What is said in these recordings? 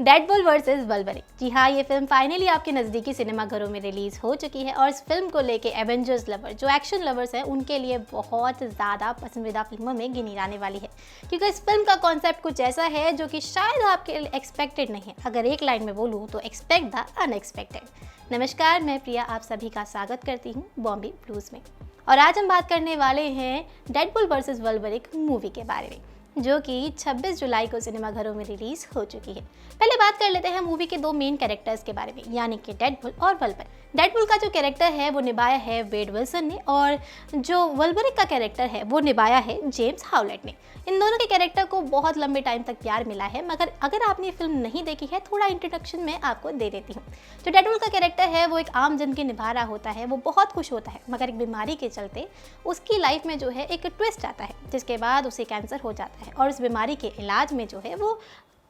Deadpool versus वल्वरिन। जी हाँ, ये film finally आपके नज़दीकी सिनेमाघरों में रिलीज हो चुकी है और इस फिल्म को लेके एवेंजर्स लवर जो एक्शन लवर्स हैं उनके लिए बहुत ज़्यादा पसंदीदा फिल्मों में गिनी जाने वाली है, क्योंकि इस फिल्म का कॉन्सेप्ट कुछ ऐसा है जो कि शायद आपके लिए एक्सपेक्टेड नहीं है। अगर एक लाइन में बोलूँ तो एक्सपेक्ट द अनएक्सपेक्टेड। नमस्कार, मैं प्रिया आप सभी का स्वागत करती हूँ बॉम्बे ब्लूज में, और आज हम बात करने वाले हैं डेडपूल वर्सेस वल्वरिन मूवी के बारे में, जो कि 26 जुलाई को सिनेमाघरों में रिलीज हो चुकी है। पहले बात कर लेते हैं मूवी के दो मेन कैरेक्टर्स के बारे में, यानी कि डेडपूल और वल्वरिन। डेडपूल का जो कैरेक्टर है वो निभाया है वेड विल्सन ने, और जो वल्वरिन का कैरेक्टर है वो निभाया है जेम्स हाउलेट ने। इन दोनों के कैरेक्टर को बहुत लंबे टाइम तक प्यार मिला है, मगर अगर आपने ये फिल्म नहीं देखी है, थोड़ा इंट्रोडक्शन में आपको दे देती हूँ। जो डेडपूल का कैरेक्टर है वो एक आम जन के निभा रहा होता है, वो बहुत खुश होता है, मगर एक बीमारी के चलते उसकी लाइफ में जो है एक ट्विस्ट आता है, जिसके बाद उसे कैंसर हो जाता है और उस बीमारी के इलाज में जो है वो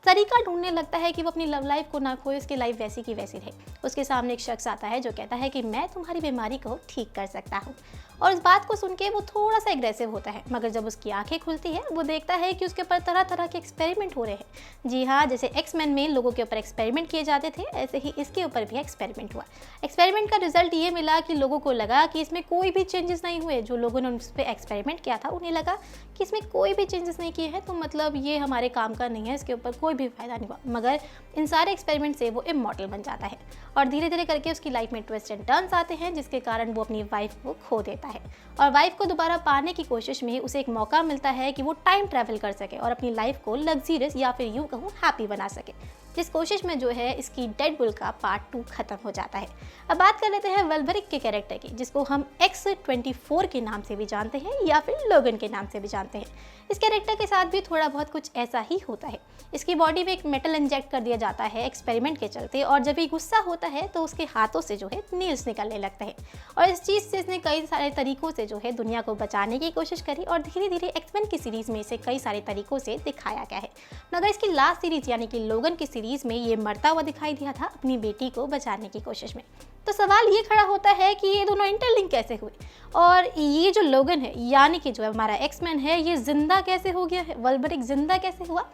तरीका ढूंढने लगता है कि वो अपनी लव लाइफ को ना खोए, उसकी लाइफ वैसी की वैसी रहे। उसके सामने एक शख्स आता है जो कहता है कि मैं तुम्हारी बीमारी को ठीक कर सकता हूँ, और इस बात को सुन के वो थोड़ा सा एग्रेसिव होता है, मगर जब उसकी आंखें खुलती है वो देखता है कि उसके ऊपर तरह तरह के एक्सपेरिमेंट हो रहे हैं। जी हाँ, जैसे एक्स-मैन में लोगों के ऊपर एक्सपेरिमेंट किए जाते थे, ऐसे ही इसके ऊपर भी एक्सपेरिमेंट हुआ। एक्सपेरिमेंट का रिजल्ट ये मिला कि लोगों को लगा कि इसमें कोई भी चेंजेस नहीं हुए। जो लोगों ने उस पर एक्सपेरिमेंट किया था उन्हें लगा कि इसमें कोई भी चेंजेस नहीं किए हैं, तो मतलब ये हमारे काम का नहीं है, इसके ऊपर कोई भी फायदा नहीं हुआ। मगर इन सारे एक्सपेरिमेंट से वो इमॉर्टल बन जाता है, और धीरे धीरे करके उसकी लाइफ में ट्विस्ट एंड टर्न्स आते हैं, जिसके कारण वो अपनी वाइफ को खो देता है। और वाइफ को दोबारा पाने की कोशिश में उसे एक मौका मिलता है कि वो टाइम ट्रैवल कर सके और अपनी लाइफ को लग्जरियस या फिर यूँ कहूँ हैप्पी बना सके। जिस कोशिश में जो है इसकी डेडपूल का पार्ट 2 खत्म हो जाता है। अब बात कर लेते हैं वल्वरिन के कैरेक्टर की, जिसको हम X-24 के नाम से भी जानते हैं या फिर लोगन के नाम से भी जानते हैं। इस कैरेक्टर के साथ भी थोड़ा बहुत कुछ ऐसा ही होता है। इसकी बॉडी में एक मेटल इंजेक्ट कर दिया जाता है एक्सपेरिमेंट के चलते, और जब ये गुस्सा होता है तो उसके हाथों से जो है नील्स निकलने लगते हैं, और इस चीज़ से इसने कई सारे तरीकों से जो है दुनिया को बचाने की कोशिश करी, और धीरे धीरे एक्स-मैन की सीरीज़ में इसे कई सारे तरीकों से दिखाया गया है। मगर इसकी लास्ट सीरीज़ यानी कि लोगन की सीरीज़ में ये मरता हुआ दिखाई दिया था अपनी बेटी को बचाने की कोशिश में। तो सवाल ये खड़ा होता है कि ये दोनों इंटरलिंक कैसे हुए, और ये जो लोगन है यानी कि जो हमारा एक्स-मैन है ये जिंदा कैसे हो गया है, वल्वरिन जिंदा कैसे हुआ।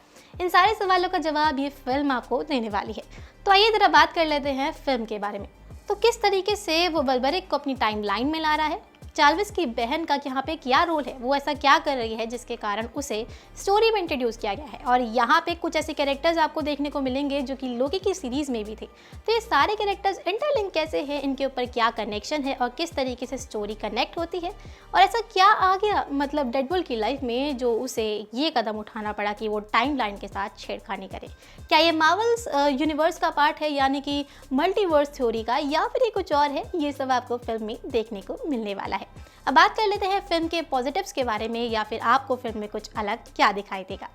इन सारे सवालों का जवाब ये फिल्म आपको देने वाली है। तो आइए जरा बात कर लेते हैं फिल्म के बारे में। तो किस तरीके से वो वल्वरिन को अपनी टाइम लाइन में ला रहा है, चार्ल्स की बहन का यहाँ पे क्या रोल है, वो ऐसा क्या कर रही है जिसके कारण उसे स्टोरी में इंट्रोड्यूस किया गया है। और यहाँ पे कुछ ऐसे कैरेक्टर्स आपको देखने को मिलेंगे जो कि लोकी की सीरीज़ में भी थे। तो ये सारे कैरेक्टर्स इंटरलिंक कैसे हैं, इनके ऊपर क्या कनेक्शन है और किस तरीके से स्टोरी कनेक्ट होती है, और ऐसा क्या आ गया मतलब डेडपूल की लाइफ में जो उसे ये कदम उठाना पड़ा कि वो टाइम लाइन के साथ छेड़खानी करे। क्या ये मार्वल्स यूनिवर्स का पार्ट है यानी कि मल्टीवर्स थ्योरी का, या फिर ये कुछ और है, ये सब आपको फिल्म में देखने को मिलने वाला है। अब बात कर लेते हैं फिल्म के पॉजिटिव्स के बारे में, या फिर आपको फिल्म में कुछ अलग क्या दिखाई देगा।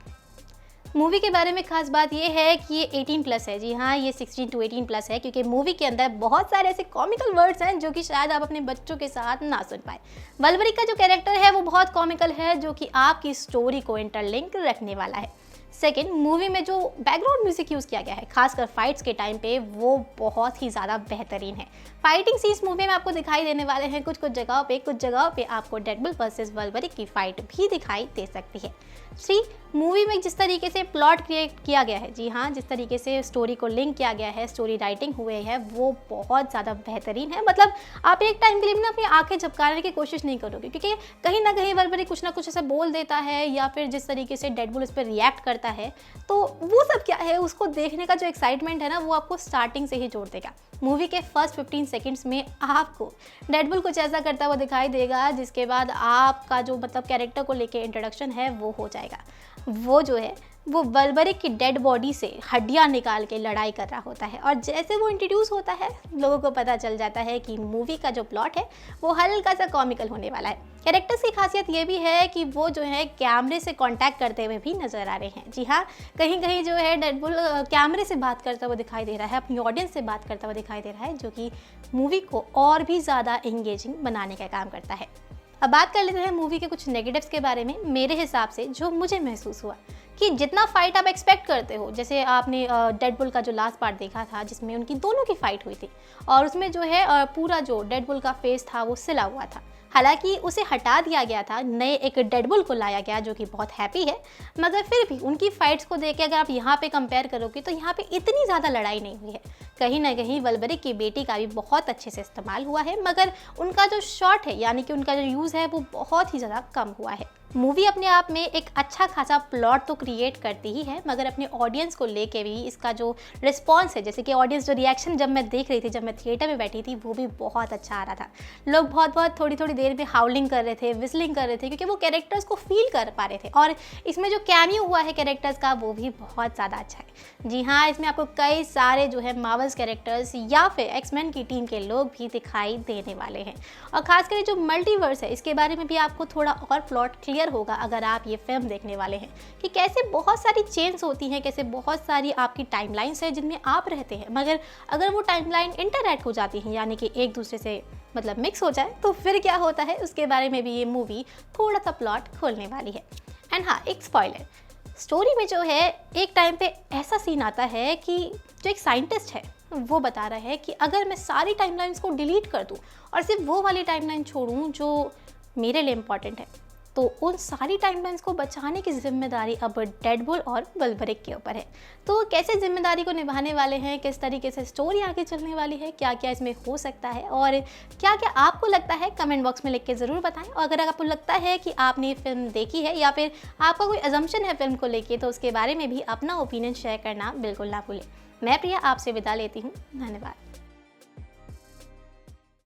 मूवी के बारे में खास बात ये है कि ये 18+ है। जी हाँ, ये 16 to 18+ है, क्योंकि मूवी के अंदर बहुत सारे ऐसे कॉमिकल वर्ड्स हैं जो कि शायद आप अपने बच्चों के साथ ना सुन पाए। वल्वरिन का जो कैरेक्टर है वो बहुत कॉमिकल है, जो कि आपकी स्टोरी को इंटरलिंक रखने वाला है। सेकेंड, मूवी में जो बैकग्राउंड म्यूजिक यूज़ किया गया है खासकर फाइट्स के टाइम पे, वो बहुत ही ज़्यादा बेहतरीन है। फाइटिंग सीन्स मूवी में आपको दिखाई देने वाले हैं कुछ जगहों पे आपको डेडपूल वर्सेस वल्वरिन की फाइट भी दिखाई दे सकती है। 3, मूवी में जिस तरीके से प्लॉट क्रिएट किया गया है, जी हाँ, जिस तरीके से स्टोरी को लिंक किया गया है, स्टोरी राइटिंग हुए है, वो बहुत ज़्यादा बेहतरीन है। मतलब आप एक टाइम के लिए भी ना अपनी आंखें झपकाने की कोशिश नहीं करोगे, क्योंकि कहीं ना कहीं वल्वरिन कुछ ना कुछ ऐसा बोल देता है, या फिर जिस तरीके से डेडपूल इस पर रिएक्ट करता है, तो वो सब क्या है, उसको देखने का जो एक्साइटमेंट है ना, वो आपको स्टार्टिंग से ही जोड़ देगा। मूवी के फर्स्ट 15 सेकंड्स में आपको डेडपूल कुछ ऐसा करता हुआ दिखाई देगा, जिसके बाद आपका जो मतलब कैरेक्टर को लेके इंट्रोडक्शन है वो हो जाएगा। वो जो है वो वल्वरिन की डेड बॉडी से हड्डियां निकाल के लड़ाई कर रहा होता है, और जैसे वो इंट्रोड्यूस होता है लोगों को पता चल जाता है कि मूवी का जो प्लॉट है वो हल्का सा कॉमिकल होने वाला है। कैरेक्टर्स की खासियत ये भी है कि वो जो है कैमरे से कांटेक्ट करते हुए भी नजर आ रहे हैं। जी हाँ, कहीं कहीं जो है डेडपूल कैमरे से बात करता हुआ दिखाई दे रहा है, अपनी ऑडियंस से बात करता हुआ दिखाई दे रहा है, जो कि मूवी को और भी ज़्यादा एंगेजिंग बनाने का काम करता है। अब बात कर लेते हैं मूवी के कुछ नेगेटिव्स के बारे में। मेरे हिसाब से जो मुझे महसूस हुआ कि जितना फाइट आप एक्सपेक्ट करते हो, जैसे आपने डेडपूल का जो लास्ट पार्ट देखा था जिसमें उनकी दोनों की फाइट हुई थी, और उसमें जो है पूरा जो डेडपूल का फेस था वो सिला हुआ था। हालांकि उसे हटा दिया गया था, नए एक डेडपुल को लाया गया जो कि बहुत हैप्पी है, मगर फिर भी उनकी फाइट्स को देख के अगर आप यहाँ पे कंपेयर करोगे तो यहाँ पे इतनी ज़्यादा लड़ाई नहीं हुई है। कहीं ना कहीं वल्वरिक की बेटी का भी बहुत अच्छे से इस्तेमाल हुआ है, मगर उनका जो शॉट है यानी कि उनका जो यूज़ है वो बहुत ही ज़्यादा कम हुआ है। मूवी अपने आप में एक अच्छा खासा प्लॉट तो क्रिएट करती ही है, मगर अपने ऑडियंस को लेके भी इसका जो रिस्पॉन्स है, जैसे कि ऑडियंस जो रिएक्शन जब मैं देख रही थी, जब मैं थिएटर में बैठी थी, वो भी बहुत अच्छा आ रहा था। लोग बहुत थोड़ी थोड़ी देर में हाउलिंग कर रहे थे, विस्लिंग कर रहे थे, क्योंकि वो कैरेक्टर्स को फील कर पा रहे थे। और इसमें जो कैमियो हुआ है कैरेक्टर्स का वो भी बहुत ज़्यादा अच्छा है। जी हाँ, इसमें आपको कई सारे जो है मार्वल्स कैरेक्टर्स या फिर एक्समैन की टीम के लोग भी दिखाई देने वाले हैं। और खासकर जो मल्टीवर्स है इसके बारे में भी आपको थोड़ा और प्लॉट क्लियर होगा अगर आप ये फिल्म देखने वाले हैं, कि कैसे बहुत सारी चेंज होती हैं, कैसे बहुत सारी आपकी टाइमलाइंस है जिनमें आप रहते हैं, मगर अगर वो टाइमलाइन इंटरैक्ट हो जाती हैं यानी कि एक दूसरे से मतलब मिक्स हो जाए तो फिर क्या होता है, उसके बारे में भी ये मूवी थोड़ा सा प्लॉट खोलने वाली है। एंड हाँ, एक स्पॉइलर, स्टोरी में जो है एक टाइम पे ऐसा सीन आता है कि जो एक साइंटिस्ट है वो बता रहा है कि अगर मैं सारी टाइमलाइंस को डिलीट कर दूं और सिर्फ वो वाली टाइमलाइन छोड़ूं जो मेरे लिए इम्पॉर्टेंट है, तो उन सारी टाइमलाइंस को बचाने की जिम्मेदारी अब डेडपुल और वल्वरिक के ऊपर है। तो कैसे जिम्मेदारी को निभाने वाले हैं, किस तरीके से स्टोरी आगे चलने वाली है, क्या क्या इसमें हो सकता है और क्या क्या आपको लगता है, कमेंट बॉक्स में लिख के ज़रूर बताएं। और अगर आपको लगता है कि आपने ये फिल्म देखी है या फिर आपका कोई अजम्पशन है फिल्म को लेके, तो उसके बारे में भी अपना ओपिनियन शेयर करना बिल्कुल ना भूलें। मैं प्रिया आपसे विदा लेती हूँ। धन्यवाद।